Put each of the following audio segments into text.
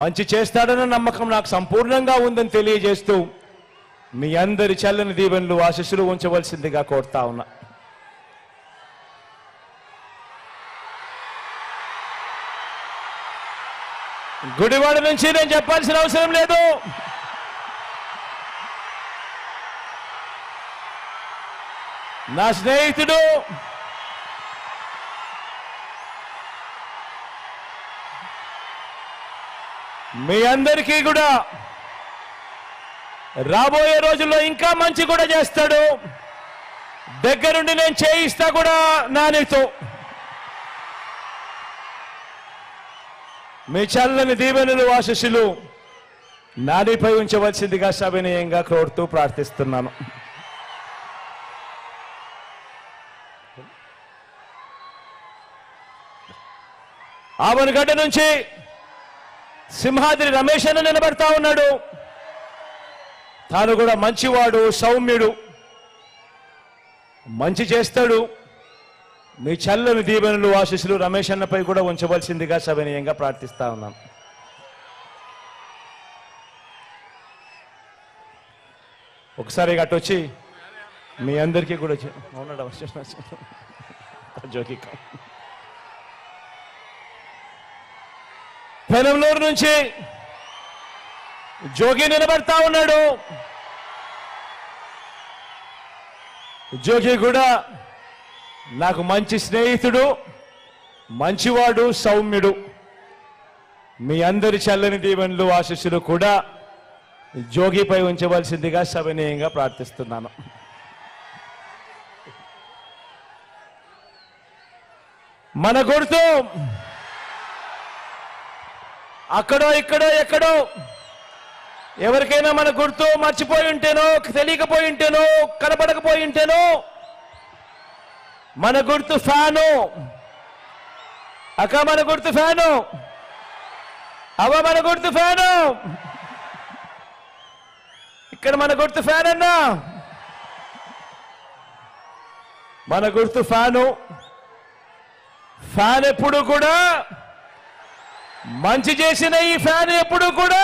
మంచి చేస్తాడన్న నమ్మకం నాకు సంపూర్ణంగా ఉందని తెలియజేస్తూ మీ అందరి చల్లని దీవెనలు ఆశీస్సులు ఉంచవలసిందిగా కోరుతా ఉన్నా. గుడివాడ నుంచి నేను చెప్పాల్సిన అవసరం లేదు. నా స్నేహితుడు మీ అందరికీ కూడా రాబోయే రోజుల్లో ఇంకా మంచి కూడా చేస్తాడు. దగ్గరుండి నేను చేయిస్తా కూడా నానితో. మీ చల్లని దీవెనలు ఆశీస్సులు నానిపై ఉంచవలసిందిగా సవినయంగా కోరుతూ ప్రార్థిస్తున్నాను. ఆవనగడ్డ నుంచి సింహాద్రి రమేష్ అన్న నిలబడతా ఉన్నాడు. తాను కూడా మంచివాడు, సౌమ్యుడు, మంచి చేస్తాడు. మీ చల్లని దీవెనలు ఆశీస్సులు రమేష్ అన్నపై కూడా ఉంచవలసిందిగా సవినయంగా ప్రార్థిస్తా ఉన్నాం. ఒకసారి గట్టొచ్చి మీ అందరికీ కూడా జోకి పెనంలూరు నుంచి జోగి నిలబడతా ఉన్నాడు. జోగి కూడా నాకు మంచి స్నేహితుడు, మంచివాడు, సౌమ్యుడు. మీ అందరి చల్లని దీవెనలు ఆశీస్సులు కూడా జోగిపై ఉంచవలసిందిగా సవినయంగా ప్రార్థిస్తున్నాను. మన గుర్తు అక్కడో ఇక్కడో ఎక్కడో ఎవరికైనా మన గుర్తు మర్చిపోయి ఉంటేనో, తెలియకపోయి ఉంటేనో, కనపడకపోయి ఉంటేనో, మన గుర్తు ఫ్యాను. అక్క మన గుర్తు ఫ్యాను. అవ్వ మన గుర్తు ఫ్యాను. ఇక్కడ మన గుర్తు ఫ్యాన్ అన్నా. మన గుర్తు ఫ్యాను. ఫ్యాన్ ఎప్పుడు కూడా మంచి చేసిన ఈ ఫ్యాన్ ఎప్పుడు కూడా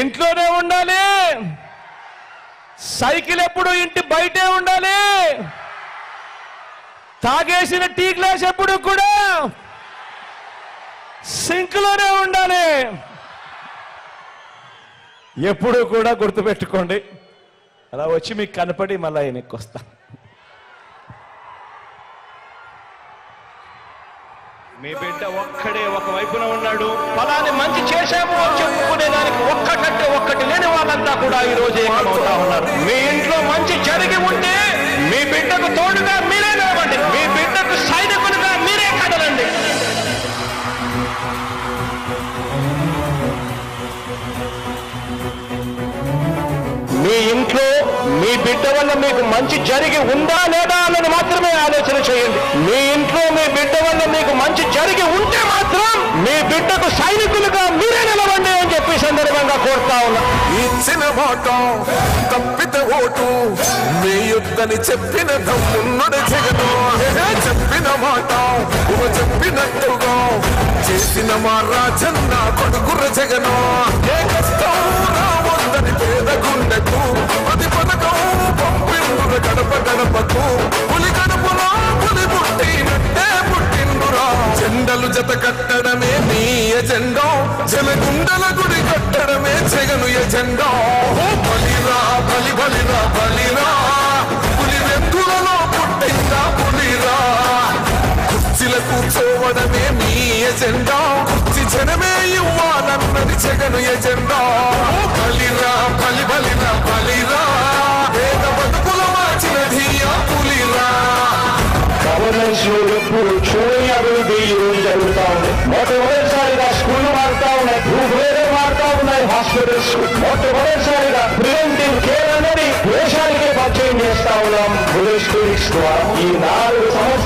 ఇంట్లోనే ఉండాలి. సైకిల్ ఎప్పుడు ఇంటి బయటే ఉండాలి. తాగేసిన టీ గ్లాస్ ఎప్పుడు కూడా సింక్లోనే ఉండాలి. ఎప్పుడు కూడా గుర్తుపెట్టుకోండి. అలా వచ్చి మీకు కనపడి మళ్ళీ వెనక్కి వస్తా. మీ బిడ్డ ఒక్కడే ఒక వైపున ఉన్నాడు. ఫలాన్ని మంచి చేశాము అని చెప్పుకునే దానికి ఒక్కటంటే ఒక్కటి లేని వాళ్ళంతా కూడా ఈ రోజు ఏకమవుతా ఉన్నారు. మీ ఇంట్లో మంచి జరిగి ఉంటే మీ బిడ్డకు తోడుగా మీరే నిలవండి. మీ బిడ్డకు సైనికులుగా మీరే కదలండి. మీ ఇంట్లో మీ బిడ్డ వల్ల మీకు మంచి జరిగి ఉందా లేదా అన్నది మాత్రమే ఆలోచన చేయండి. మీ ఇంట్లో మీ బిడ్డ వల్ల మీకు మంచి జరిగి ఉంటే మాత్రం మీ బిడ్డకు సైనికులుగా మీరే నిలవండి అని చెప్పి సందర్భంగా కోరుతా ఉన్నా. ఇచ్చిన మాట తప్పితే ఓటు వేయొద్దని చెప్పిన తమ్మున్నడు జగను. చెప్పిన మాట చెప్పినట్టుగా చేసిన మా రాజన్న కొడుకుర జగను. ఏ కష్టం రావద్దని పేద గుండెకు ప్రతి పథకం పంపిండుర గడప గడపకు. పులి గడపలో పులి పుట్టినట్టే పుట్టిండురా. జెండలు జత కట్టడమే మీ ఎజెండా. జలగుండల గుడి కట్టడమే జగను ఎజెండా. బలిరా బలి బలిరా బలిరా. పులి వెందులలో పుట్టిందా పులిరా. కుర్చీల కూర్చోవడమే మీ ఎజెండా. కుర్చీ జనమే ఇవ్వాలన్నది జగను ఎజెండా. బలిరా బలి బలిరా బలిరా. పేద బతుకుల మార్చిన ధీయా పులిరా. గవర్నెన్స్ లో ఎప్పుడు చూడని అభివృద్ధి ఈ రోజు జరుగుతూ ఉంది. మొట్టమొదటిసారిగా స్కూళ్లు మారుతా ఉన్నాయి, భూభేరే మారుతా ఉన్నాయి, హాస్పిటల్స్. మొట్టమొదటిసారిగా ప్రివెంటివ్ కేర్ అనేది దేశానికే పరిచయం చేస్తా ఉన్నాం. ద్వారా ఈ 4 సంవత్సరాలు